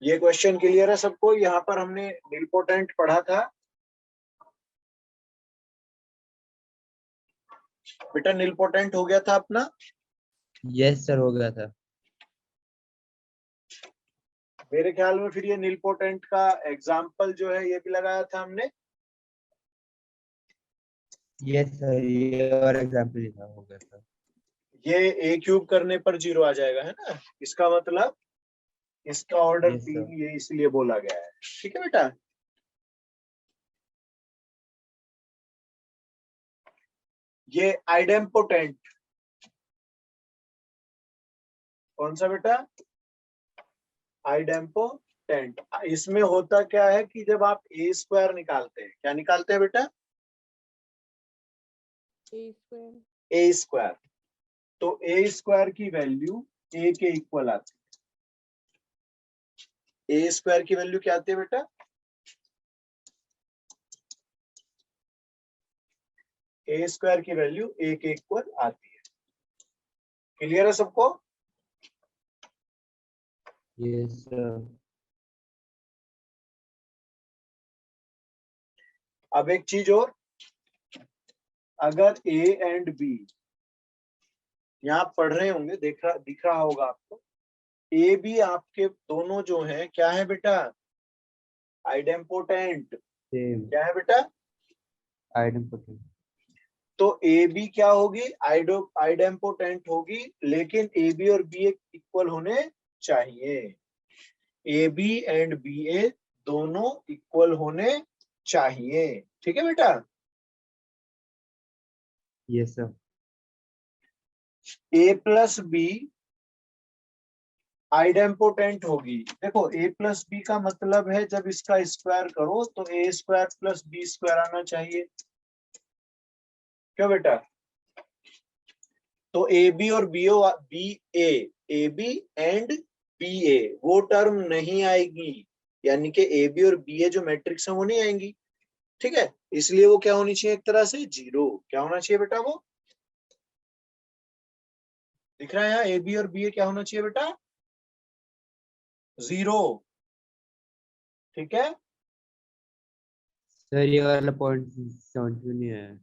ये question clear है सबको? यहाँ पर हमने निलपोटेंट पढ़ा था बेटा, निलपोटेंट हो गया था अपना। यस सर, हो गया था। मेरे ख्याल में फिर ये निलपोटेंट का एग्जाम्पल जो है ये भी लगाया था हमने। यस सर, ये और एग्जाम्पल लिखा हो गया था। ये ए क्यूब करने पर 0 आ जाएगा, है ना? इसका मतलब इसका ऑर्डर यस 3, सर। ये इसलिए बोला गया है। ठीक है बेटा। ये आइडेम्पोटेंट कौन सा बेटा? आइडेम्पोटेंट। इसमें होता क्या है कि जब आप ए स्क्वायर निकालते हैं, क्या निकालते हैं बेटा? ए स्क्वायर। तो ए स्क्वायर की वैल्यू ए के इक्वल आती है। ए स्क्वायर की वैल्यू क्या आती है बेटा? ए स्क्वायर की वैल्यू ए के इक्वल आती है। क्लियर है सबको? Yes sir. अब एक चीज और, अगर ए एंड बी, यहाँ पढ़ रहे होंगे, दिख रहा होगा आपको, ए बी आपके दोनों जो है क्या है बेटा? आइडेम्पोटेंट। सेम। क्या है बेटा? आइडेम्पोटेंट। तो ए बी क्या होगी? आइडेम्पोटेंट होगी, लेकिन ए बी और बी इक्वल होने चाहिए। A B and B A दोनों इक्वल होने चाहिए। ठीक है बेटा? Yes sir. A plus B idempotent होगी। देखो, ए प्लस बी का मतलब है जब इसका स्क्वायर करो तो ए स्क्वायर प्लस बी स्क्वायर आना चाहिए। क्यों बेटा? तो ए बी और ए बी एंड बी ए वो टर्म नहीं आएगी, यानी कि ए बी और बी ए जो मैट्रिक्स है वो नहीं आएंगी। ठीक है, इसलिए वो क्या होनी चाहिए? एक तरह से 0। क्या होना चाहिए बेटा? वो दिख रहा है यहाँ, ए बी और बी ए क्या होना चाहिए बेटा? 0। ठीक है। सर ये वाला पॉइंट समझ में नहीं आया।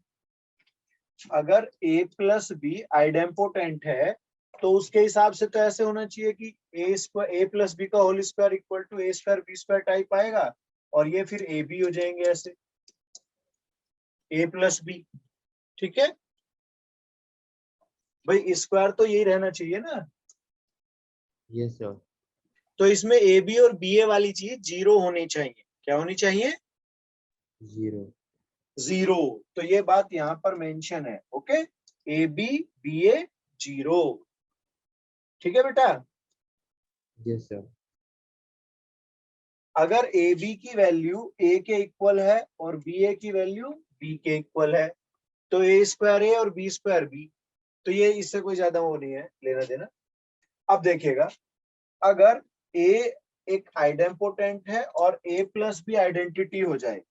अगर ए प्लस बी आइडेम्पोटेंट है तो उसके हिसाब से तो ऐसे होना चाहिए कि ए प्लस बी का whole square equal to A square B square type आएगा, और ये फिर ए बी हो जाएंगे ऐसे, ए प्लस बी। ठीक है भाई, स्क्वायर तो यही रहना चाहिए ना। Yes sir. तो इसमें ए बी और बी ए वाली चीज 0 होनी चाहिए। क्या होनी चाहिए? 0। 0। तो ये बात यहाँ पर मेंशन है। ओके, ए बी बी ए 0। ठीक है बेटा? Yes sir. अगर ए बी की वैल्यू ए के इक्वल है और बी ए की वैल्यू बी के इक्वल है, तो ए स्क्वायर ए और बी स्क्वायर बी, तो ये इससे कोई ज्यादा वो नहीं है लेना देना। अब देखिएगा, अगर ए एक आइडेम्पोटेंट है और ए प्लस बी आइडेंटिटी हो जाए,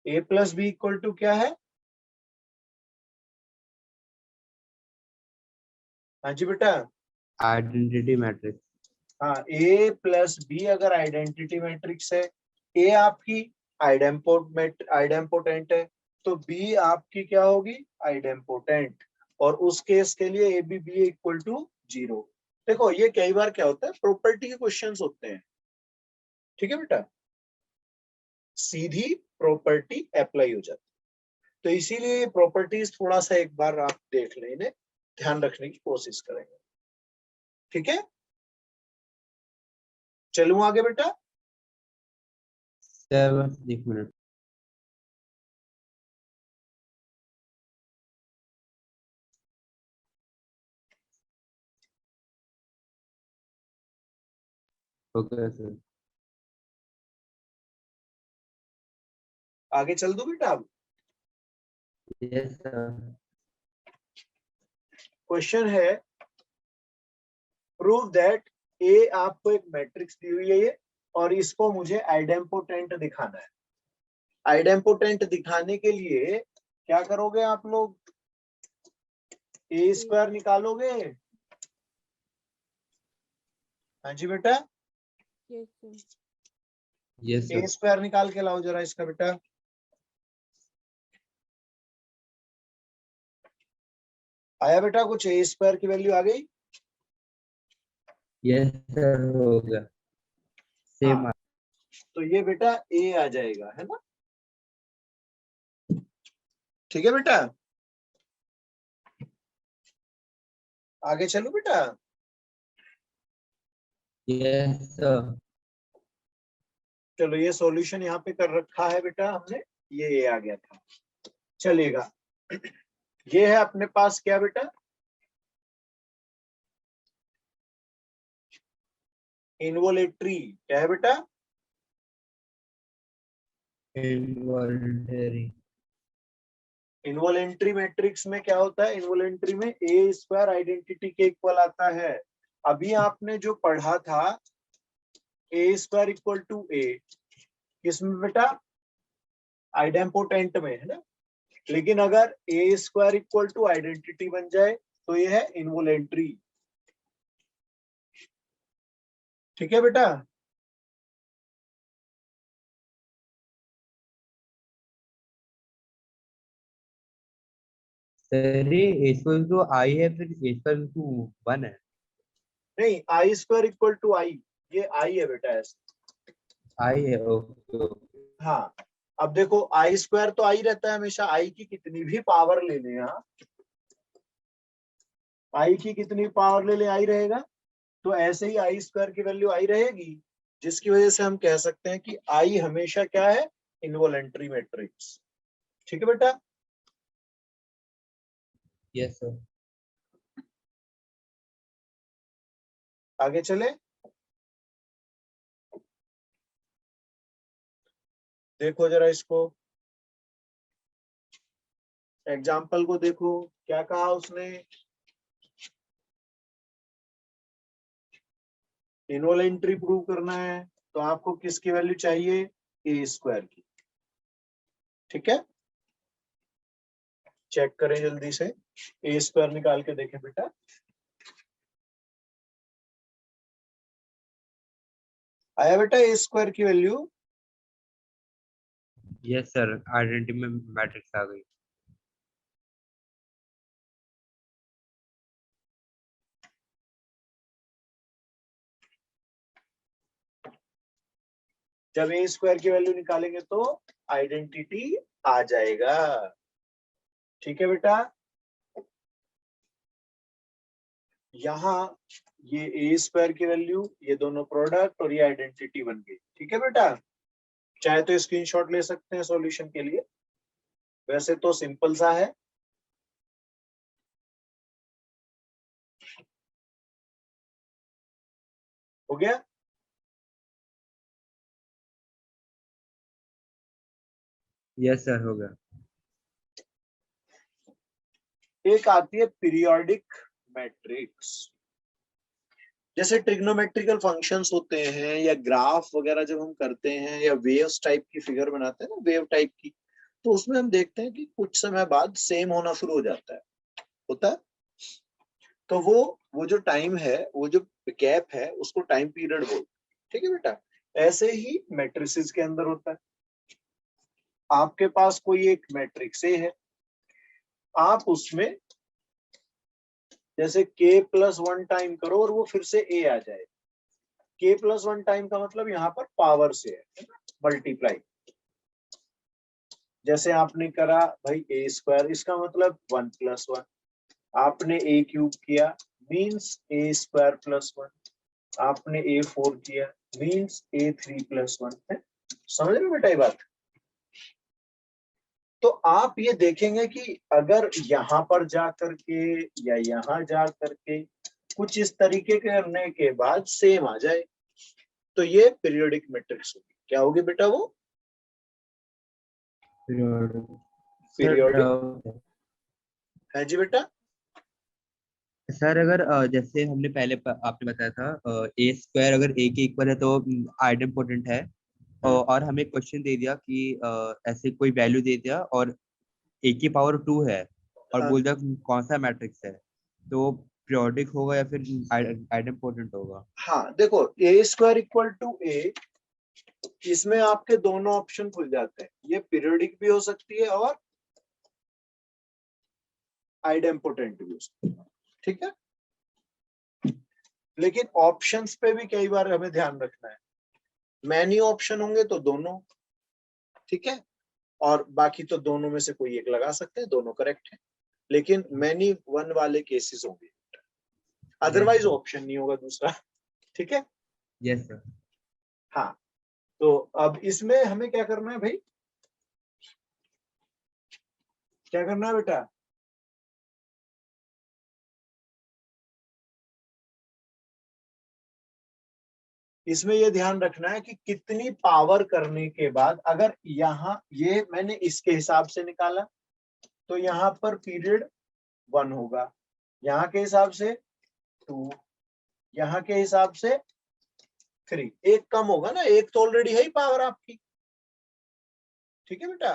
ए प्लस बी इक्वल टू क्या है? हाँ जी बेटा। Identity matrix. हाँ, ए प्लस बी अगर आइडेंटिटी मैट्रिक्स है, ए आपकी आइडेम्पोटेंट है, तो बी आपकी क्या होगी? आइडेम्पोटेंट। और उस केस के लिए A B B equal to 0। देखो, ये कई बार क्या होता है, प्रॉपर्टी के क्वेश्चंस होते हैं। ठीक है बेटा? सीधी प्रॉपर्टी अप्लाई हो जाती है। तो इसीलिए ये प्रॉपर्टीज थोड़ा सा एक बार आप देख लें, इन्हें ध्यान रखने की कोशिश करेंगे। ठीक है, चलूं आगे बेटा? सर बस एक मिनट। Okay sir. आगे चल दूं बेटा? अब यस सर। क्वेश्चन है, प्रूव दैट ए आपको एक मैट्रिक्स दी हुई है ये, और इसको मुझे आइडेम्पोटेंट दिखाना है। आइडेम्पोटेंट दिखाने के लिए क्या करोगे आप लोग? ए स्क्वायर निकालोगे। हाँ जी बेटा। Yes sir. यस ए सर। स्क्वायर निकाल के लाओ जरा इसका बेटा। आया बेटा कुछ? ए स्क्वायर की वैल्यू आ गई? यस सर हो गया। सेम। हाँ, तो ये बेटा ए आ जाएगा, है ना? ठीक है बेटा, आगे चलो बेटा। Yes sir. चलो ये सॉल्यूशन यहाँ पे कर रखा है बेटा हमने, ये आ गया था, चलेगा। ये है अपने पास क्या बेटा? इनवोलेटरी। क्या है बेटा? इनवॉल्यूंटरी। इनवोलेंट्री मैट्रिक्स में क्या होता है? इनवोलेंट्री में ए स्क्वायर आइडेंटिटी के इक्वल आता है। अभी आपने जो पढ़ा था ए स्क्वायर इक्वल टू ए, किसमें बेटा? आइडेम्पोटेंट में, है ना? लेकिन अगर ए स्क्वायर इक्वल टू आइडेंटिटी बन जाए तो ये है इनवोलेंट्री। ठीक है बेटा? सर ये ए स्क्वायर टू आई है, फिर ए स्क्वायर टू 1 है। नहीं, आई स्क्वायर इक्वल टू आई, ये आई है बेटा ऐसे। आई है, ओके ओके। हाँ, अब देखो आई स्क्वायर तो आई रहता है हमेशा, आई की कितनी भी पावर ले लें, हाँ, आई की कितनी पावर ले ले आई रहेगा। तो ऐसे ही आई स्क्वायर की वैल्यू आई रहेगी, जिसकी वजह से हम कह सकते हैं कि आई हमेशा क्या है? Involuntary matrix. ठीक है बेटा? Yes sir. आगे चले, देखो जरा इसको, एग्जाम्पल को देखो, क्या कहा उसने? इनवोलेंट्री प्रूव करना है तो आपको किसकी वैल्यू चाहिए? ए स्क्वायर की। ठीक है, चेक करें जल्दी से, ए स्क्वायर निकाल के देखें बेटा। आया बेटा ए स्क्वायर की वैल्यू? यस सर, आइडेंटिटी में मैट्रिक्स आ गई। जब ए स्क्वायर की वैल्यू निकालेंगे तो आइडेंटिटी आ जाएगा। ठीक है बेटा? यहाँ ये ए स्क्वायर की वैल्यू, ये दोनों प्रोडक्ट और ये आइडेंटिटी बन गई। ठीक है बेटा? चाहे तो स्क्रीनशॉट ले सकते हैं सॉल्यूशन के लिए, वैसे तो सिंपल सा है। हो गया? यस सर हो गया। एक आती है पीरियोडिक मैट्रिक्स। जैसे ट्रिग्नोमेट्रिकल फंक्शंस होते हैं या ग्राफ वगैरह जब हम करते हैं या वेव्स टाइप की फिगर बनाते हैं ना, वेव टाइप की, तो उसमें हम देखते हैं कि कुछ समय बाद सेम होना शुरू हो जाता है, होता है। तो वो जो टाइम है, वो जो गैप है, उसको टाइम पीरियड बोलते हैं। ठीक है बेटा? ऐसे ही मैट्रिसेस के अंदर होता है। आपके पास कोई एक मैट्रिक्स ए है, आप उसमें जैसे k+1 टाइम करो और वो फिर से ए आ जाए। k+1 टाइम का मतलब यहाँ पर पावर से है ना, मल्टीप्लाई। जैसे आपने करा भाई ए स्क्वायर, इसका मतलब 1+1। आपने ए क्यूब किया, मीन्स ए स्क्वायर प्लस 1। आपने A4 किया, मीन्स A3+1 है। समझ रहे हो बेटा ये बात? तो आप ये देखेंगे कि अगर यहाँ पर जा करके या यहाँ जा करके कुछ इस तरीके के करने के बाद सेम आ जाए, तो ये पीरियोडिक मैट्रिक्स होगी। क्या होगी बेटा वो? पीरियोडिक। है जी बेटा? सर अगर जैसे हमने पहले आपने बताया था ए स्क्वायर अगर ए के इक्वल है तो आइडेंटिटी है, और हमें क्वेश्चन दे दिया कि ऐसे कोई वैल्यू दे दिया और ए की पावर 2 है और हाँ। बोल दिया कौन सा मैट्रिक्स है, तो पीरियोडिक होगा या फिर आइडेम्पोटेंट होगा? हाँ देखो, ए स्क्वायर इक्वल टू ए, इसमें आपके दोनों ऑप्शन खुल जाते हैं, ये पीरियोडिक भी हो सकती है और आइडेम्पोटेंट भी हो सकती है, ठीक है। लेकिन ऑप्शंस पे भी कई बार हमें ध्यान रखना है, मैनी ऑप्शन होंगे तो दोनों, ठीक है, और बाकी तो दोनों में से कोई एक लगा सकते हैं, दोनों करेक्ट है, लेकिन मैनी वन वाले केसेस होंगे, अदरवाइज ऑप्शन नहीं होगा दूसरा, ठीक है। Yes sir. हाँ, तो अब इसमें हमें क्या करना है भाई, क्या करना है बेटा, इसमें ये ध्यान रखना है कि कितनी पावर करने के बाद, अगर यहाँ ये मैंने इसके हिसाब से निकाला तो यहाँ पर पीरियड 1 होगा, यहाँ के हिसाब से 2, यहाँ के हिसाब से 3, एक कम होगा ना, एक तो ऑलरेडी है ही पावर आपकी, ठीक है बेटा।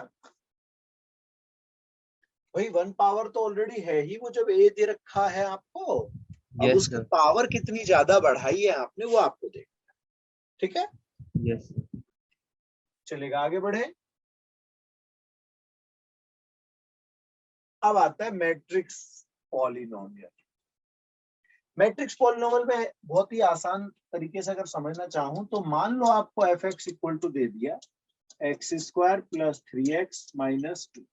भाई 1 पावर तो ऑलरेडी है ही, वो जब ए दे रखा है आपको, अब यस उसकी सर। पावर कितनी ज्यादा बढ़ाई है आपने वो आपको देखना, ठीक है। Yes sir. चलेगा, आगे बढ़े। अब आता है मैट्रिक्स पॉलिनोमियल। मैट्रिक्स पॉलिनोमियल में बहुत ही आसान तरीके से अगर समझना चाहूं तो मान लो आपको एफ एक्स इक्वल टू दे दिया x square plus 3x minus 2,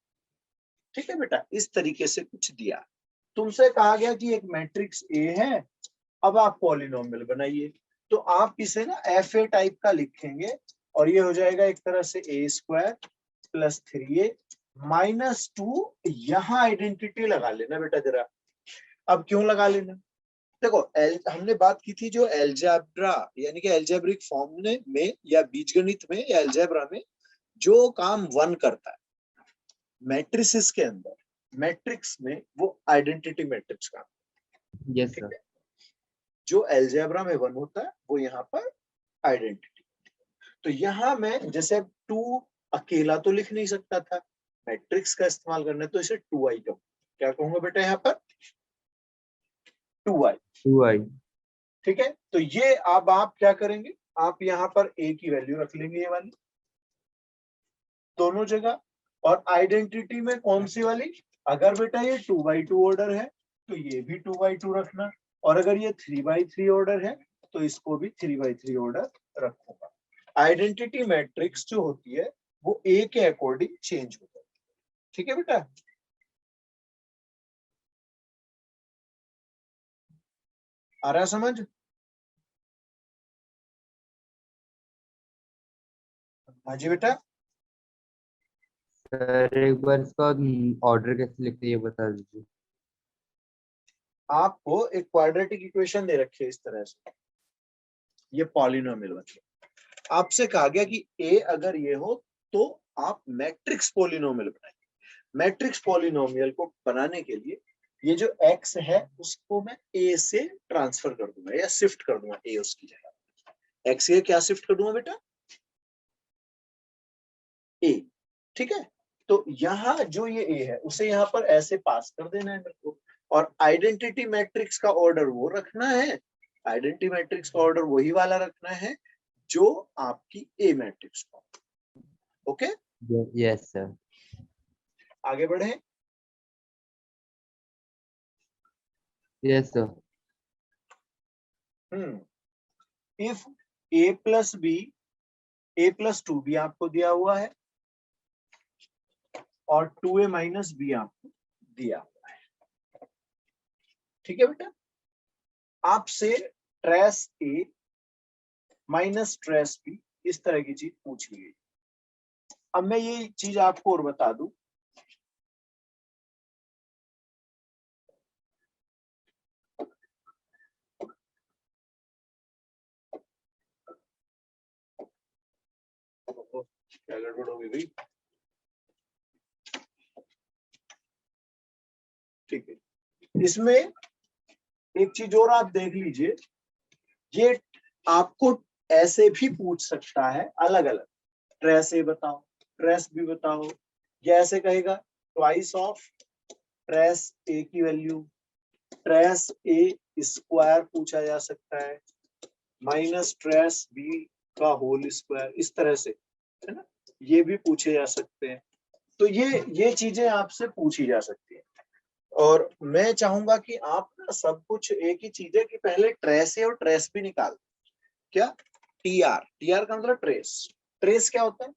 ठीक है बेटा, इस तरीके से कुछ दिया, तुमसे कहा गया कि एक मैट्रिक्स ए है, अब आप पॉलिनोमियल बनाइए, तो आप इसे ना एफ ए टाइप का लिखेंगे और ये हो जाएगा एक तरह से ए स्क्वायर प्लस 3a माइनस 2, यहाँ आइडेंटिटी लगा लेना बेटा जरा। अब क्यों लगा लेना, देखो हमने बात की थी जो एल्जेब्रा यानी कि एल्जेब्रिक फॉर्म में या बीजगणित में या एल्जेब्रा में जो काम 1 करता है, मैट्रिसेस के अंदर मैट्रिक्स में वो आइडेंटिटी मैट्रिक्स का, यस ठीक सर। है, जो एल्जेब्रा में 1 होता है वो यहाँ पर आइडेंटिटी। तो यहाँ मैं जैसे 2 अकेला तो लिख नहीं सकता था, मैट्रिक्स का इस्तेमाल करना है तो इसे 2i कहूँ, क्या कहूंगा बेटा यहाँ पर 2i, 2i। ठीक है। तो ये अब आप क्या करेंगे, आप यहाँ पर a की वैल्यू रख लेंगे ये वाली दोनों जगह, और आइडेंटिटी में कौन सी वाली, अगर बेटा ये 2x2 ऑर्डर है तो ये भी 2x2 रखना, और अगर ये 3x3 ऑर्डर है तो इसको भी 3x3 ऑर्डर रखूंगा। आइडेंटिटी मैट्रिक्स जो होती है वो ए के अकॉर्डिंग चेंज होता है, ठीक है बेटा। आ रहा है समझ, हाँ जी बेटा। सर एक बार इसका ऑर्डर कैसे लिखते हैं ये बता दीजिए। आपको एक क्वाड्रेटिक इक्वेशन दे रखी है इस तरह से, ये पॉलिनोमियल बन, आपसे कहा गया कि ए अगर ये हो तो आप मैट्रिक्स पॉलिनोमियल बनाइए। मैट्रिक्स पॉलिनोमियल को बनाने के लिए ये जो x है उसको मैं a से ट्रांसफर कर दूंगा या शिफ्ट कर दूंगा, a उसकी जगह x ये क्या शिफ्ट कर दूंगा बेटा, a, ठीक है। तो यहाँ जो ये a है उसे यहाँ पर ऐसे पास कर देना है मेरे को, और आइडेंटिटी मैट्रिक्स का ऑर्डर वो रखना है, आइडेंटिटी मैट्रिक्स का ऑर्डर वही वाला रखना है जो आपकी ए मैट्रिक्स का, ओके। Yes sir. आगे बढ़े। Yes sir. If a plus B, a plus 2b आपको दिया हुआ है और 2a माइनस बी आपको दिया हुआ है, ठीक है बेटा। आपसे trace a minus trace b इस तरह की चीज पूछ ली गई। अब मैं ये चीज आपको और बता दूं, क्या गड़बड़ होगी भाई, ठीक है। इसमें एक चीज और आप देख लीजिए, ये आपको ऐसे भी पूछ सकता है अलग अलग, ट्रेस ए बताओ, ट्रेस बी बताओ, या ऐसे कहेगा ट्वाइस ऑफ ट्रेस ए की वैल्यू, ट्रेस ए स्क्वायर पूछा जा सकता है, माइनस ट्रेस बी का होल स्क्वायर, इस तरह से, है ना, ये भी पूछे जा सकते हैं। तो ये चीजें आपसे पूछी जा सकती है। और मैं चाहूंगा कि आप ना सब कुछ एक ही चीज है कि पहले ट्रेस ए और ट्रेस बी निकाल। क्या? टीआर का मतलब ट्रेस। ट्रेस क्या होता है?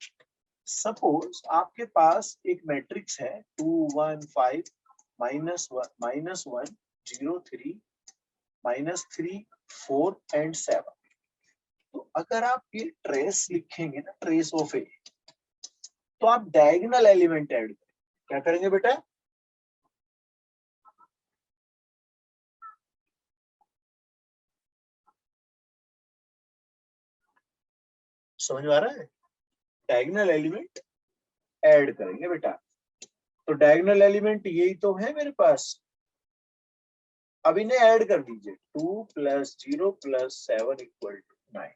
सपोज आपके पास एक मैट्रिक्स है 2 1 5 -1 0 3 -3 4 एंड 7। तो अगर आप ये ट्रेस लिखेंगे ना, ट्रेस ऑफ ए, तो आप डायगोनल एलिमेंट ऐड करें। क्या करेंगे बेटा? समझ में आ रहा है? डायगोनल एलिमेंट ऐड करेंगे बेटा। तो डायगोनल एलिमेंट यही तो है मेरे पास। अब इन्हें ऐड कर दीजिए, 2 + 0 + 7 = 9।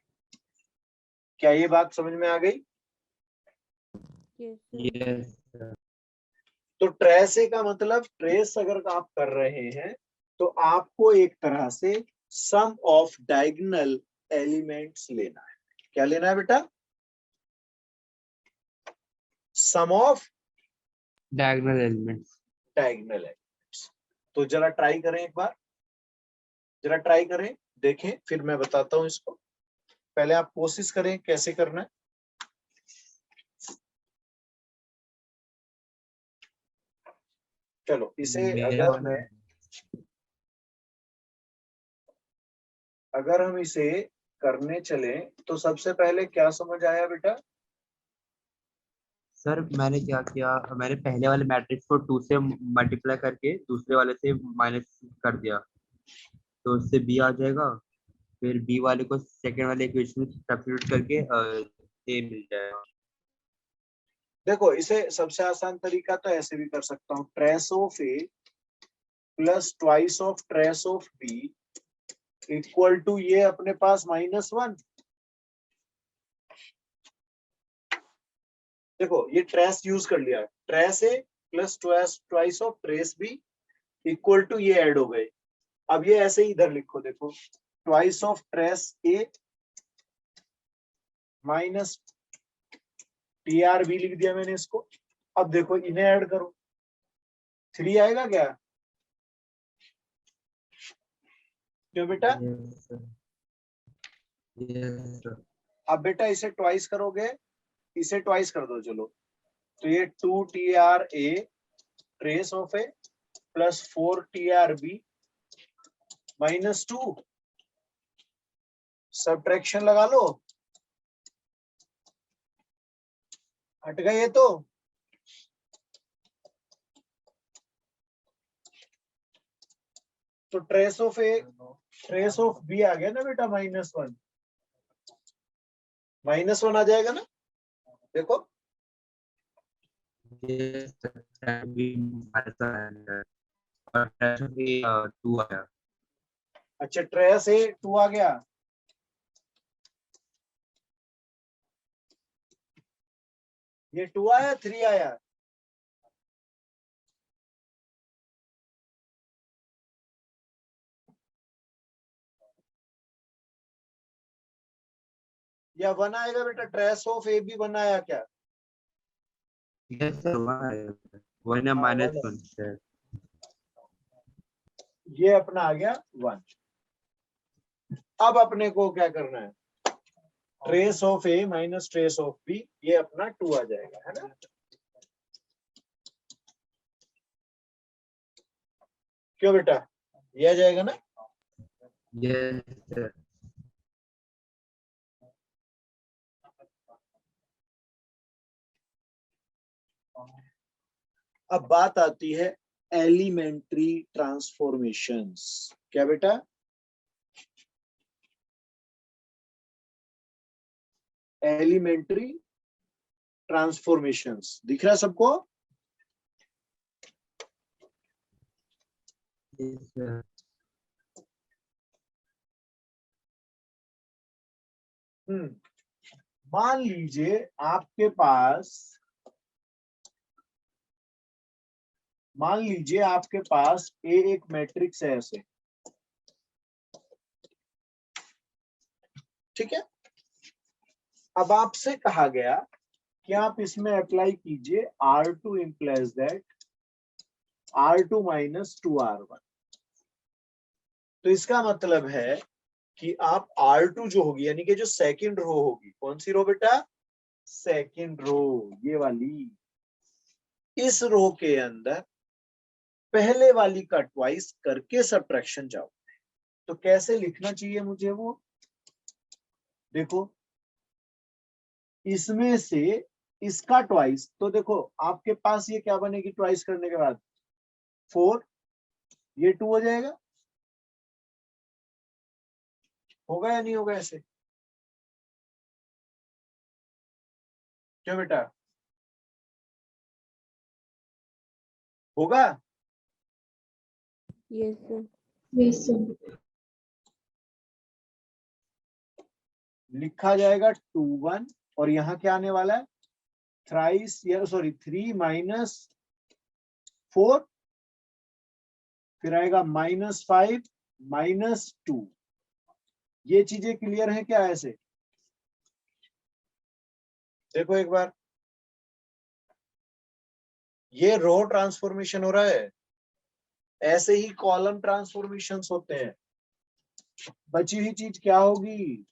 क्या ये बात समझ में आ गई? Yes sir. तो ट्रेस ए का मतलब, ट्रेस अगर आप कर रहे हैं तो आपको एक तरह से सम ऑफ डायगोनल एलिमेंट्स लेना है। क्या लेना है बेटा? Sum of diagonal elements. Diagonal elements. तो जरा ट्राई करें एक बार, जरा ट्राई करें, देखें, फिर मैं बताता हूं इसको। पहले आप कोशिश करें कैसे करना है। चलो इसे मेरा वाला अगर हम इसे करने चले तो सबसे पहले क्या समझ आया बेटा? सर, मैंने क्या किया, मैंने पहले वाले मैट्रिक्स को 2 से मल्टीप्लाई करके दूसरे वाले से माइनस कर दिया, तो उससे बी आ जाएगा। फिर बी वाले को सेकंड वाले इक्वेशन में सब्स्टिट्यूट करके ए मिल जाएगा। देखो, इसे सबसे आसान तरीका तो ऐसे भी कर सकता हूँ, trace of A plus twice of trace of B equal to ये अपने पास -1। देखो ये ट्रेस यूज कर लिया, trace A plus twice of trace B equal to ये ऐड हो गए। अब ये ऐसे ही इधर लिखो, देखो twice of trace A minus TR B लिख दिया मैंने इसको। अब देखो इन्हें ऐड करो, 3 आएगा क्या? क्यों बेटा? Yes sir. Yes sir. अब बेटा इसे ट्वाइस करोगे, इसे ट्वाइस कर दो चलो, तो ये 2 TR A trace of A plus 4 TR B -2, subtraction लगा लो, हट गए ये तो। तो trace of A trace of B आ गया ना बेटा, -1 -1 आ जाएगा ना, देखो। यस सर, भी माइनस आया और ट्रेस भी 2 आया। अच्छा ट्रेस ए 2 आ गया, ये 2 आया 3 आया? या 1 आएगा बेटा? ट्रेस ऑफ ए भी 1 आया क्या? यस सर, 1 आया, 1 या हाँ 1, -1 सर। ये अपना आ गया 1। अब अपने को क्या करना है? Trace of A minus trace of B, ये अपना 2 आ जाएगा, है ना? क्यों बेटा, ये आ जाएगा ना? Yes sir. अब बात आती है एलिमेंट्री ट्रांसफॉर्मेशंस। क्या बेटा? एलिमेंट्री ट्रांसफॉर्मेशंस दिख रहा है सबको? Yes sir. मान लीजिए आपके पास मान लीजिए आपके पास ए एक मैट्रिक्स है ऐसे, ठीक है। अब आपसे कहा गया कि आप इसमें अप्लाई कीजिए R2 implies that R2 minus 2R1। तो इसका मतलब है कि आप R2 जो होगी, यानी कि जो सेकंड रो होगी, कौन सी रो बेटा, सेकंड रो, ये वाली, इस रो के अंदर पहले वाली का ट्वाइस करके सब्ट्रैक्शन जाओ। तो कैसे लिखना चाहिए मुझे वो, देखो इसमें से इसका ट्वाइस, तो देखो आपके पास ये क्या बनेगी ट्वाइस करने के बाद, 4, ये 2 हो जाएगा, होगा या नहीं होगा ऐसे, क्या बेटा, होगा। Yes sir. Yes sir. लिखा जाएगा 2 1, और यहाँ क्या आने वाला है, थ्राइस, या सॉरी 3 माइनस 4, फिर आएगा -5 -2। ये चीजें क्लियर है क्या ऐसे, देखो एक बार, ये रो ट्रांसफॉर्मेशन हो रहा है, ऐसे ही कॉलम ट्रांसफॉर्मेशंस होते हैं। बची हुई चीज क्या होगी,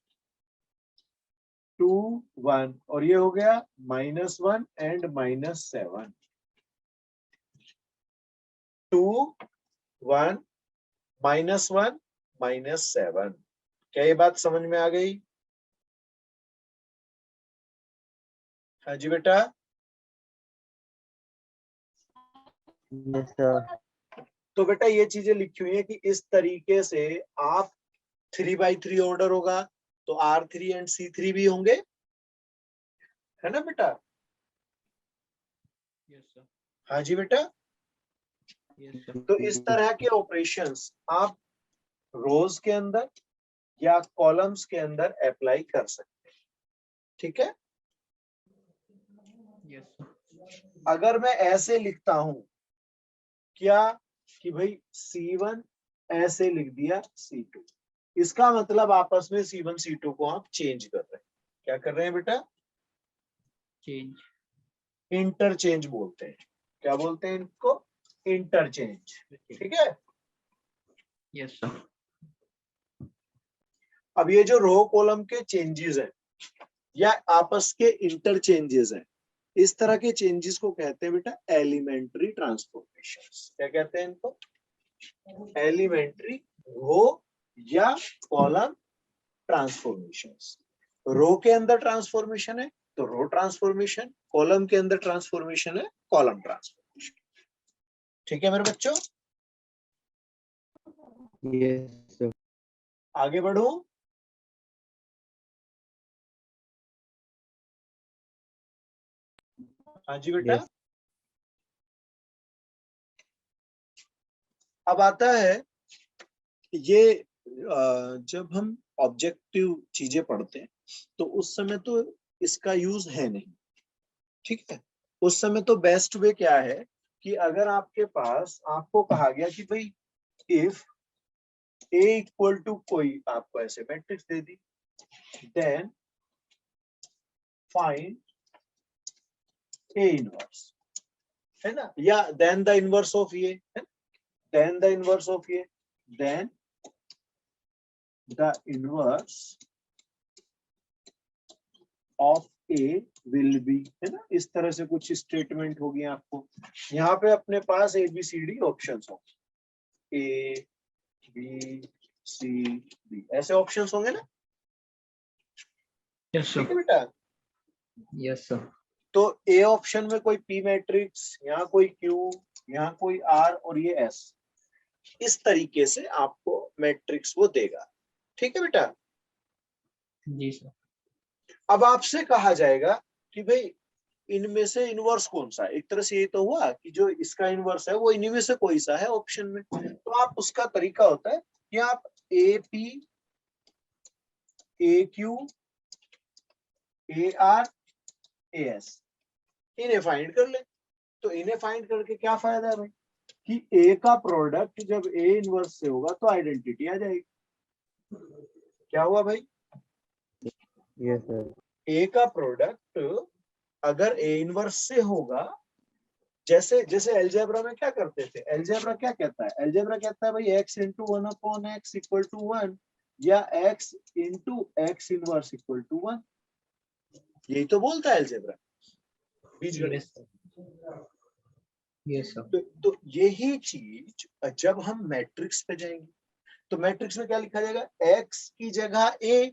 2 1, और ये हो गया -1 एंड -7, 2 1 -1 -7। क्या ये बात समझ में आ गई, हाँ जी बेटा। Yes sir. तो बेटा ये चीजें लिखी हुई है कि इस तरीके से आप 3/3 ऑर्डर होगा, तो R3 एंड C3 भी होंगे, है ना बेटा। Yes sir. हाँ जी बेटा। Yes sir. तो इस तरह के ऑपरेशंस आप रोज के अंदर या कॉलम्स के अंदर अप्लाई कर सकते हैं, ठीक है। Yes sir. अगर मैं ऐसे लिखता हूं क्या, कि भाई C1 ऐसे लिख दिया C2, इसका मतलब आपस में C1 C2 को आप चेंज कर रहे हैं। क्या कर रहे हैं बेटा, चेंज। इंटरचेंज बोलते हैं। क्या बोलते हैं इनको, इंटरचेंज, ठीक है। Yes sir. अब ये जो रो कॉलम के चेंजेस हैं या आपस के इंटरचेंजेस हैं, इस तरह के चेंजेस को कहते हैं बेटा एलिमेंट्री ट्रांसफॉर्मेशंस। क्या कहते हैं इनको, एलिमेंट्री रो या कॉलम ट्रांसफॉर्मेशंस। रो के अंदर ट्रांसफॉर्मेशन है तो रो ट्रांसफॉर्मेशन, कॉलम के अंदर ट्रांसफॉर्मेशन है कॉलम ट्रांसफॉर्मेशन, ठीक है मेरे बच्चों। Yes sir. आगे बढ़ो, हाँ जी बेटा। यस। अब आता है ये, जब हम ऑब्जेक्टिव चीजें पढ़ते हैं तो उस समय तो इसका यूज है नहीं, ठीक है। उस समय तो बेस्ट वे क्या है कि अगर आपके पास, आपको कहा गया कि भाई इफ A इक्वल टू कोई आपको ऐसे मैट्रिक्स दे दी, देन फाइंड A इनवर्स, है ना, या देन द इनवर्स ऑफ ये, देन द इनवर्स ऑफ ये, then the inverse of A will be, है ना। इस तरह से कुछ स्टेटमेंट होगी आपको। यहाँ पे अपने पास ABCD ऑप्शंस होंगे, A B C D ऐसे ऑप्शंस होंगे ना, यस ठीक है सर। बेटा। Yes sir. तो ए ऑप्शन में कोई P मैट्रिक्स, यहाँ कोई Q, यहाँ कोई R और ये S, इस तरीके से आपको मैट्रिक्स वो देगा, ठीक है बेटा। जी सर। अब आपसे कहा जाएगा कि भाई इनमें से इनवर्स कौन सा है। एक तरह से ये तो हुआ कि जो इसका इनवर्स है वो इन्हीं में से कोई सा है ऑप्शन में। तो आप, उसका तरीका होता है कि आप AP AQ AR AS इन्हें फाइंड कर ले। तो इन्हें फाइंड करके क्या फायदा है भाई, कि ए का प्रोडक्ट जब ए इनवर्स से होगा तो आइडेंटिटी आ जाएगी। क्या हुआ भाई? Yes sir. ए का प्रोडक्ट अगर ए इनवर्स से होगा, जैसे जैसे अलजेब्रा में क्या करते थे, अलजेब्रा क्या कहता है, अलजेब्रा कहता है भाई x into 1/x equal to 1 या x into x inverse equal to 1। यही तो बोलता है अलजेब्रा, बीजगणित। Yes sir. तो यही चीज जब हम मैट्रिक्स पे जाएंगे तो मैट्रिक्स में क्या लिखा जाएगा, x की जगह a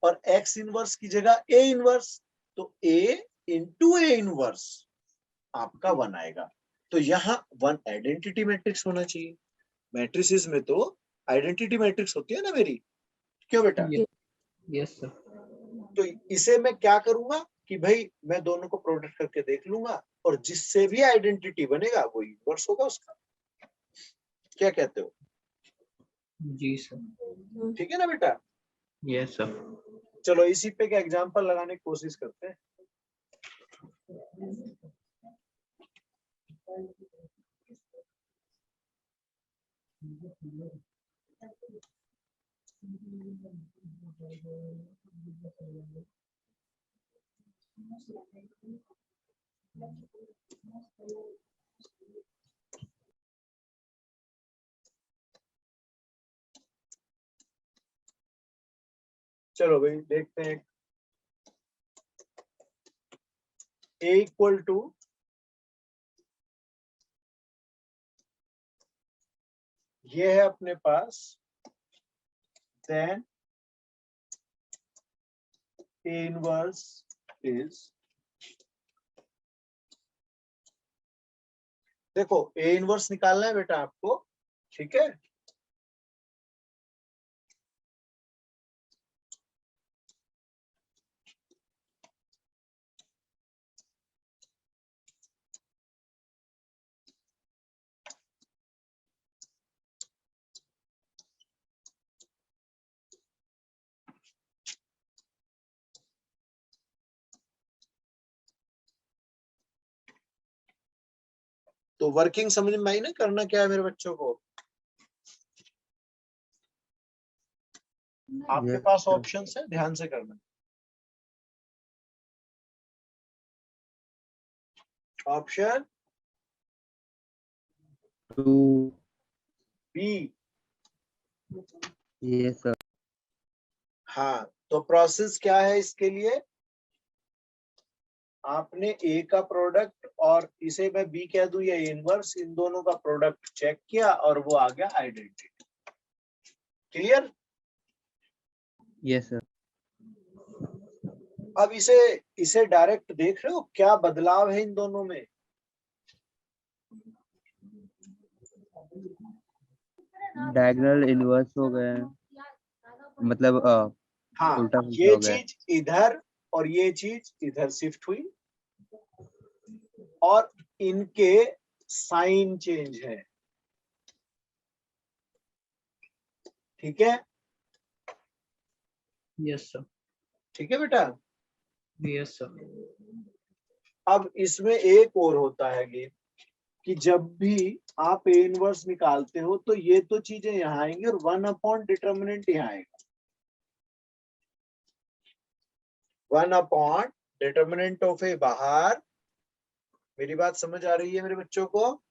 और x इनवर्स की जगह a इनवर्स, तो a इंटू a इनवर्स आपका 1 आएगा। तो यहाँ 1 आइडेंटिटी मैट्रिक्स होना चाहिए। मैट्रिसेस में तो आइडेंटिटी मैट्रिक्स होती है ना मेरी, क्यों बेटा? Yes sir. तो इसे मैं क्या करूंगा कि भाई मैं दोनों को प्रोडक्ट करके देख लूंगा और जिससे भी आइडेंटिटी बनेगा वो इनवर्स होगा उसका। क्या कहते हो? जी सर। ठीक है ना बेटा? Yes sir. चलो इसी पे का एग्जांपल लगाने की कोशिश करते हैं। चलो भाई देखते हैं। a इक्वल टू ये है अपने पास, देन a इनवर्स इज, देखो a इनवर्स निकालना है बेटा आपको, ठीक है? तो वर्किंग समझ में आई ना, करना क्या है मेरे बच्चों को? आपके Yes, पास sir. ऑप्शंस है, ध्यान से करना। ऑप्शन 2. बी। Yes sir. हाँ, तो प्रोसेस क्या है इसके लिए? आपने ए का प्रोडक्ट और इसे मैं बी कह दूं या इनवर्स, इन दोनों का प्रोडक्ट चेक किया और वो आ गया आइडेंटिटी। क्लियर? Yes sir. अब इसे डायरेक्ट देख रहे हो क्या बदलाव है इन दोनों में? डायगोनल इनवर्स हो गए हैं, मतलब हाँ, उल्टा पुल्टा ये हो गया है। चीज इधर और ये चीज इधर शिफ्ट हुई और इनके साइन चेंज है। ठीक है? Yes sir. ठीक है बेटा? Yes sir. अब इसमें एक और होता है गेम कि जब भी आप ए इनवर्स निकालते हो तो ये तो चीजें यहाँ आएंगी और 1 डिटर्मिनेंट यहाँ आएगा। 1 डिटर्मिनेंट ऑफ ए बाहर। मेरी बात समझ आ रही है मेरे बच्चों को?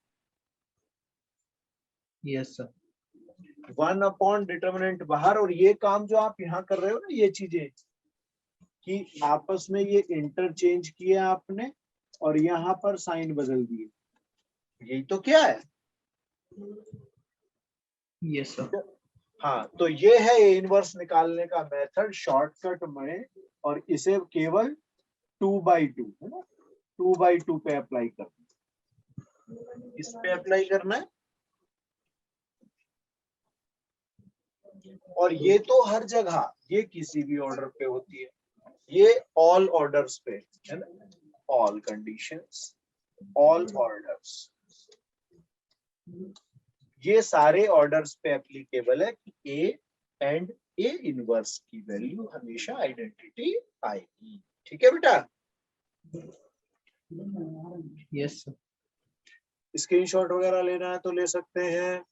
Yes sir. 1 डिटर्मिनेंट बाहर, और ये काम जो आप यहाँ कर रहे हो ना, ये चीजें कि आपस में ये इंटरचेंज किया आपने और यहाँ पर साइन बदल दिए, यही तो क्या है? Yes sir. हाँ, तो ये है ए इनवर्स निकालने का मेथड शॉर्टकट में, और इसे केवल 2/2 है ना, 2/2 पे अप्लाई करना है। इस पे अप्लाई करना है, और ये तो हर जगह, ये किसी भी ऑर्डर पे होती है, ये ऑल ऑर्डर्स पे है ना, ऑल कंडीशंस, ऑल ऑर्डर्स, ये सारे ऑर्डर्स पे एप्लीकेबल है कि ए एंड ए इनवर्स की वैल्यू हमेशा आइडेंटिटी आएगी। ठीक है बेटा? Yes sir. स्क्रीनशॉट वगैरह लेना है तो ले सकते हैं।